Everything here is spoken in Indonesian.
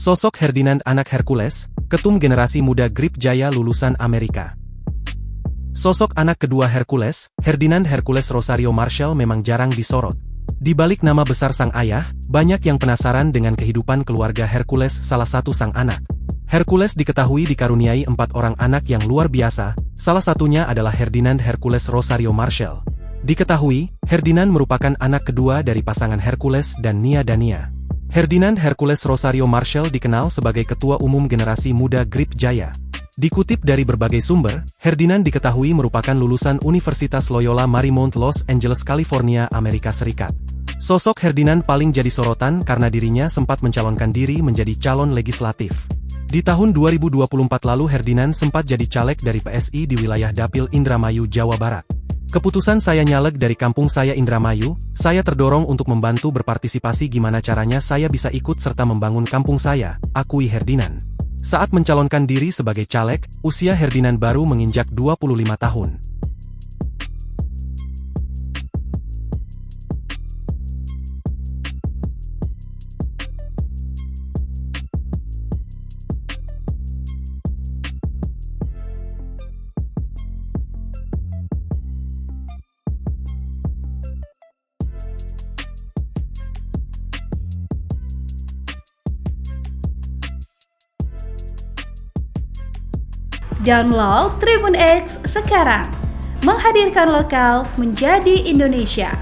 Sosok Ferdinand anak Hercules, ketum generasi muda Grip Jaya lulusan Amerika. Sosok anak kedua Hercules, Ferdinand Hercules Rosario Marshall memang jarang disorot. Di balik nama besar sang ayah, banyak yang penasaran dengan kehidupan keluarga Hercules, salah satu sang anak. Hercules diketahui dikaruniai 4 orang anak yang luar biasa, salah satunya adalah Ferdinand Hercules Rosario Marshall. Diketahui, Ferdinand merupakan anak kedua dari pasangan Hercules dan Nia Dania. Ferdinand Hercules Rosario Marshall dikenal sebagai ketua umum generasi muda Grip Jaya. Dikutip dari berbagai sumber, Ferdinand diketahui merupakan lulusan Universitas Loyola Marymount Los Angeles, California, Amerika Serikat. Sosok Ferdinand paling jadi sorotan karena dirinya sempat mencalonkan diri menjadi calon legislatif. Di tahun 2024 lalu Ferdinand sempat jadi caleg dari PSI di wilayah Dapil Indramayu, Jawa Barat. Keputusan saya nyaleg dari kampung saya Indramayu, saya terdorong untuk membantu berpartisipasi gimana caranya saya bisa ikut serta membangun kampung saya, akui Ferdinand. Saat mencalonkan diri sebagai caleg, usia Ferdinand baru menginjak 25 tahun. Download Tribun X sekarang, menghadirkan lokal menjadi Indonesia.